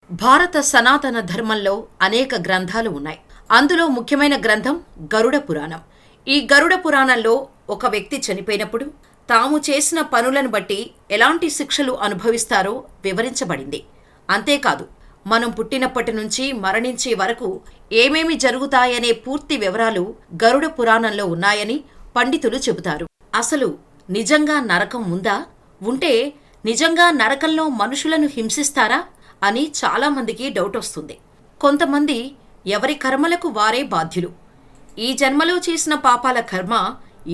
భారత సనాతన ధర్మంలో అనేక గ్రంథాలు ఉన్నాయి. అందులో ముఖ్యమైన గ్రంథం గరుడ పురాణం. ఈ గరుడ పురాణంలో ఒక వ్యక్తి చనిపోయినప్పుడు తాము చేసిన పనులను బట్టి ఎలాంటి శిక్షలు అనుభవిస్తారో వివరించబడింది. అంతేకాదు, మనం పుట్టినప్పటి నుంచి మరణించే వరకు ఏమేమి జరుగుతాయనే పూర్తి వివరాలు గరుడ పురాణంలో ఉన్నాయని పండితులు చెబుతారు. అసలు నిజంగా నరకం ఉందా? ఉంటే నిజంగా నరకంలో మనుషులను హింసిస్తారా అని చాలామందికి డౌట్ వస్తుంది. కొంతమంది ఎవరి కర్మలకు వారే బాధ్యులు, ఈ జన్మలో చేసిన పాపాల కర్మ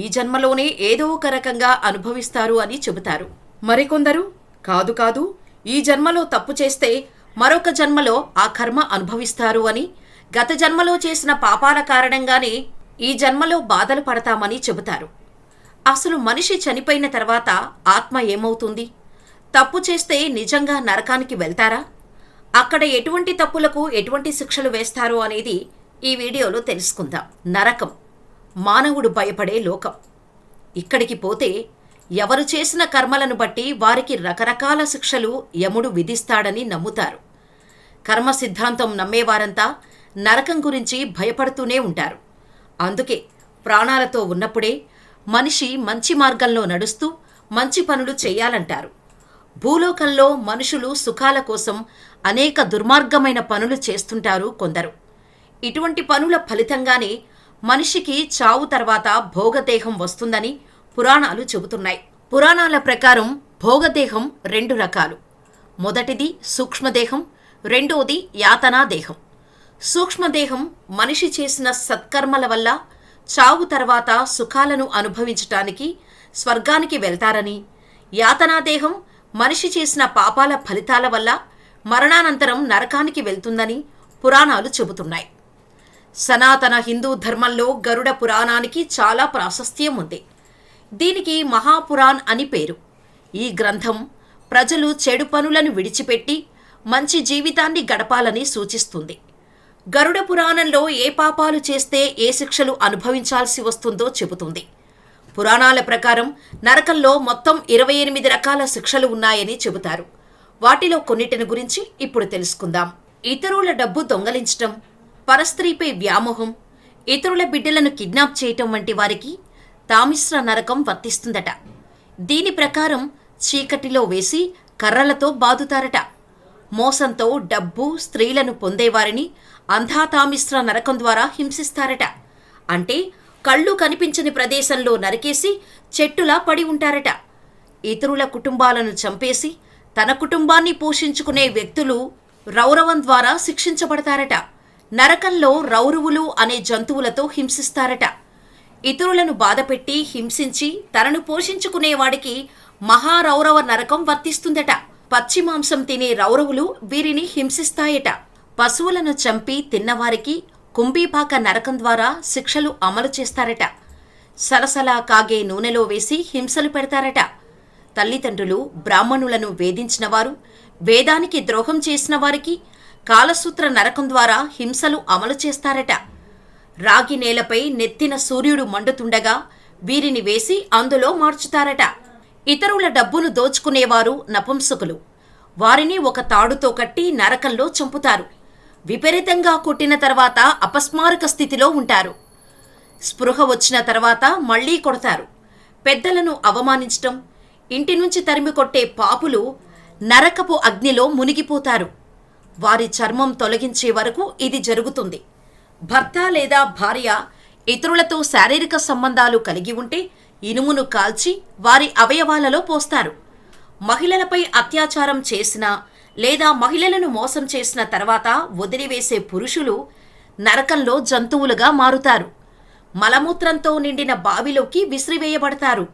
ఈ జన్మలోనే ఏదో ఒక రకంగా అనుభవిస్తారు అని చెబుతారు. మరికొందరు కాదు కాదు, ఈ జన్మలో తప్పు చేస్తే మరొక జన్మలో ఆ కర్మ అనుభవిస్తారు అని, గత జన్మలో చేసిన పాపాల కారణంగానే ఈ జన్మలో బాధలు పడతామని చెబుతారు. అసలు మనిషి చనిపోయిన తర్వాత ఆత్మ ఏమవుతుంది? తప్పు చేస్తే నిజంగా నరకానికి వెళ్తారా? అక్కడ ఎటువంటి తప్పులకు ఎటువంటి శిక్షలు వేస్తారో అనేది ఈ వీడియోలో తెలుసుకుందాం. నరకం మానవుడు భయపడే లోకం. ఇక్కడికి పోతే ఎవరు చేసిన కర్మలను బట్టి వారికి రకరకాల శిక్షలు యముడు విధిస్తాడని నమ్ముతారు. కర్మ సిద్ధాంతం నమ్మేవారంతా నరకం గురించి భయపడుతూనే ఉంటారు. అందుకే ప్రాణాలతో ఉన్నప్పుడే మనిషి మంచి మార్గంలో నడుస్తూ మంచి పనులు చేయాలంటారు. భూలోకంలో మనుషులు సుఖాల కోసం అనేక దుర్మార్గమైన పనులు చేస్తుంటారు కొందరు. ఇటువంటి పనుల ఫలితంగానే మనిషికి చావు తర్వాత భోగదేహం వస్తుందని పురాణాలు చెబుతున్నాయి. పురాణాల ప్రకారం భోగదేహం 2 రకాలు. మొదటిది సూక్ష్మదేహం, రెండోది యాతనాదేహం. సూక్ష్మదేహం మనిషి చేసిన సత్కర్మల వల్ల చావు తర్వాత సుఖాలను అనుభవించటానికి స్వర్గానికి వెళ్తారని, యాతనాదేహం మనిషి చేసిన పాపాల ఫలితాల వల్ల మరణానంతరం నరకానికి వెళ్తుందని పురాణాలు చెబుతున్నాయి. సనాతన హిందూ ధర్మంలో గరుడ పురాణానికి చాలా ప్రాశస్త్యం ఉంది. దీనికి మహాపురాణ్ అని పేరు. ఈ గ్రంథం ప్రజలు చెడు పనులను విడిచిపెట్టి మంచి జీవితాన్ని గడపాలని సూచిస్తుంది. గరుడ పురాణంలో ఏ పాపాలు చేస్తే ఏ శిక్షలు అనుభవించాల్సి వస్తుందో చెబుతుంది. పురాణాల ప్రకారం నరకంలో మొత్తం 28 రకాల శిక్షలు ఉన్నాయని చెబుతారు. వాటిలో కొన్నిటిని గురించి ఇప్పుడు తెలుసుకుందాం. ఇతరుల డబ్బు దొంగలించటం, పరస్త్రీపై వ్యామోహం, ఇతరుల బిడ్డలను కిడ్నాప్ చేయటం వంటి వారికి తామిశ్ర నరకం వర్తిస్తుందట. దీని ప్రకారం చీకటిలో వేసి కర్రలతో బాదుతారట. మోసంతో డబ్బు, స్త్రీలను పొందేవారిని అంధాతామిశ్ర నరకం ద్వారా హింసిస్తారట. అంటే కళ్ళు కనిపించని ప్రదేశంలో నరికేసి చెట్టులా పడి ఉంటారట. ఇతరుల కుటుంబాలను చంపేసి తన కుటుంబాన్ని పోషించుకునే వ్యక్తులు రౌరవం ద్వారా శిక్షించబడతారట. నరకంలో రౌరవులు అనే జంతువులతో హింసిస్తారట. ఇతరులను బాధపెట్టి హింసించి తనను పోషించుకునేవాడికి మహారౌరవ నరకం వర్తిస్తుందట. పచ్చి మాంసం తినే రౌరవులు వీరిని హింసిస్తాయట. పశువులను చంపి తిన్నవారికి కుంభీపాక నరకం ద్వారా శిక్షలు అమలు చేస్తారట. సలసలా కాగే నూనెలో వేసి హింసలు పెడతారట. తల్లిదండ్రులు బ్రాహ్మణులను వేధించినవారు, వేదానికి ద్రోహం చేసిన వారికి కాలసూత్ర నరకం ద్వారా హింసలు అమలు చేస్తారట. రాగి నేలపై నెత్తిన సూర్యుడు మండుతుండగా వీరిని వేసి అందులో మార్చుతారట. ఇతరుల డబ్బును దోచుకునేవారు నపుంసకులు. వారిని ఒక తాడుతో కట్టి నరకంలో చంపుతారు. విపరీతంగా కొట్టిన తర్వాత అపస్మారక స్థితిలో ఉంటారు. స్పృహ వచ్చిన తర్వాత మళ్లీ కొడతారు. పెద్దలను అవమానించటం, ఇంటి నుంచి తరిమి కొట్టే పాపులు నరకపు అగ్నిలో మునిగిపోతారు. వారి చర్మం తొలగించే వరకు ఇది జరుగుతుంది. భర్త లేదా భార్య ఇతరులతో శారీరక సంబంధాలు కలిగి ఉంటే ఇనుమును కాల్చి వారి అవయవాలలో పోస్తారు. మహిళలపై అత్యాచారం చేసిన లేదా మహిళలను మోసం చేసిన తర్వాత వదిలివేసే పురుషులు నరకంలో జంతువులుగా మారుతారు. మలమూత్రంతో నిండిన బావిలోకి విసిరివేయబడతారు.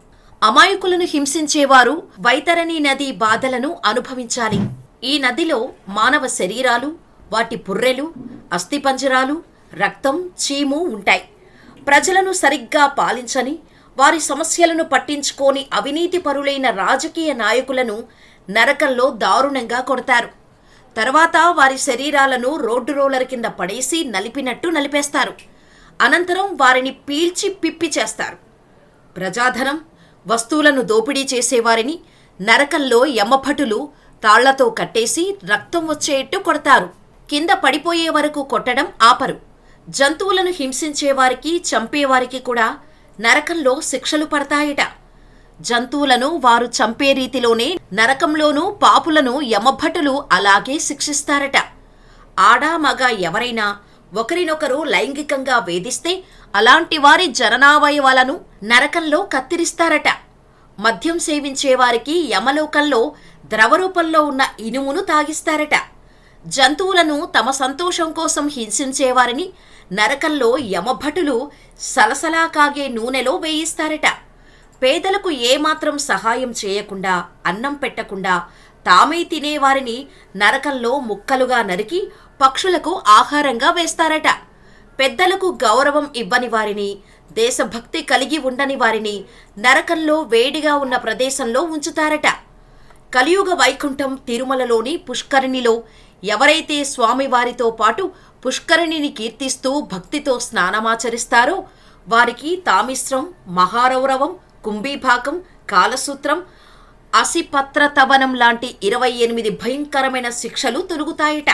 అమాయకులను హింసించేవారు వైతరణి నది బాధలను అనుభవించాలి. ఈ నదిలో మానవ శరీరాలు, వాటి పుర్రెలు, అస్థిపంజరాలు, రక్తం, చీము ఉంటాయి. ప్రజలను సరిగ్గా పాలించని, వారి సమస్యలను పట్టించుకోని అవినీతి పరులైన రాజకీయ నాయకులను నరకంలో దారుణంగా కొడతారు. తర్వాత వారి శరీరాలను రోడ్డు రోలర్ కింద పడేసి నలిపినట్టు నలిపేస్తారు. అనంతరం వారిని పీల్చి పిప్పి చేస్తారు. ప్రజాధనం, వస్తువులను దోపిడీ చేసేవారిని నరకంలో యమభటులు తాళ్లతో కట్టేసి రక్తం వచ్చేట్టు కొడతారు. కింద పడిపోయే వరకు కొట్టడం ఆపరు. జంతువులను హింసించేవారికి, చంపేవారికి కూడా నరకంలో శిక్షలు పడతాయట. జంతువులను వారు చంపే రీతిలోనే నరకంలోనూ పాపులను యమభటులు అలాగే శిక్షిస్తారట. ఆడా మగ ఎవరైనా ఒకరినొకరు లైంగికంగా వేధిస్తే అలాంటి వారి జననావయవాలను నరకంలో కత్తిరిస్తారట. మద్యం సేవించేవారికి యమలోకంలో ద్రవరూపంలో ఉన్న ఇనుమును తాగిస్తారట. జంతువులను తమ సంతోషం కోసం హింసించేవారిని నరకంలో యమభటులు సలసలా కాగే నూనెలో వేయిస్తారట. పేదలకు ఏమాత్రం సహాయం చేయకుండా, అన్నం పెట్టకుండా తామే తినేవారిని నరకంలో ముక్కలుగా నరికి పక్షులకు ఆహారంగా వేస్తారట. పెద్దలకు గౌరవం ఇవ్వని వారిని, దేశభక్తి కలిగి ఉండని వారిని నరకంలో వేడిగా ఉన్న ప్రదేశంలో ఉంచుతారట. కలియుగ వైకుంఠం తిరుమలలోని పుష్కరిణిలో ఎవరైతే స్వామివారితో పాటు పుష్కరిణిని కీర్తిస్తూ భక్తితో స్నానమాచరిస్తారో వారికి తామిశ్రం, మహారౌరవం, కుంభీభాగం, కాలసూత్రం, అసిపత్రతవనం లాంటి 28 భయంకరమైన శిక్షలు తొలుగుతాయట.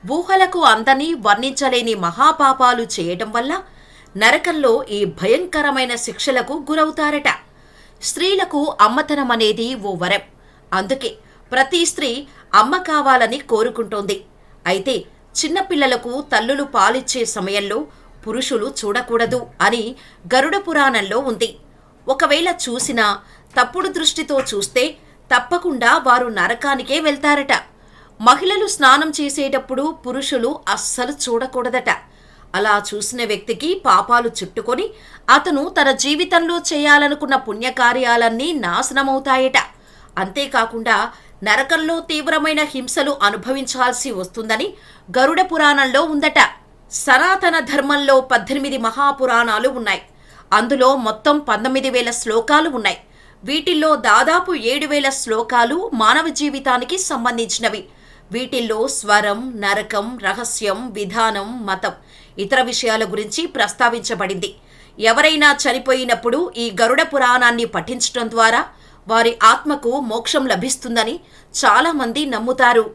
ఊహలకు అందని వర్ణించలేని మహాపాపాలు చేయటం వల్ల నరకంలో ఈ భయంకరమైన శిక్షలకు గురవుతారట. స్త్రీలకు అమ్మతనం అనేది ఓ వరం. అందుకే ప్రతి స్త్రీ అమ్మ కావాలని కోరుకుంటోంది. అయితే చిన్నపిల్లలకు తల్లులు పాలిచ్చే సమయంలో పురుషులు చూడకూడదు అని గరుడ పురాణంలో ఉంది. ఒకవేళ చూసినా తప్పుడు దృష్టితో చూస్తే తప్పకుండా వారు నరకానికే వెళ్తారట. మహిళలు స్నానం చేసేటప్పుడు పురుషులు అస్సలు చూడకూడదట. అలా చూసిన వ్యక్తికి పాపాలు చుట్టుకొని అతను తన జీవితంలో చేయాలనుకున్న పుణ్యకార్యాలన్నీ నాశనమవుతాయట. అంతేకాకుండా నరకంలో తీవ్రమైన హింసలు అనుభవించాల్సి వస్తుందని గరుడ పురాణంలో ఉందట. సనాతన ధర్మంలో 18 మహాపురాణాలు ఉన్నాయి. అందులో మొత్తం 19,000 శ్లోకాలు ఉన్నాయి. వీటిల్లో దాదాపు 7,000 శ్లోకాలు మానవ జీవితానికి సంబంధించినవి. వీటిల్లో స్వరం, నరకం, రహస్యం, విధానం, మతం, ఇతర విషయాల గురించి ప్రస్తావించబడింది. ఎవరైనా చనిపోయినప్పుడు ఈ గరుడ పురాణాన్ని పఠించడం ద్వారా వారి ఆత్మకు మోక్షం లభిస్తుందని చాలామంది నమ్ముతారు.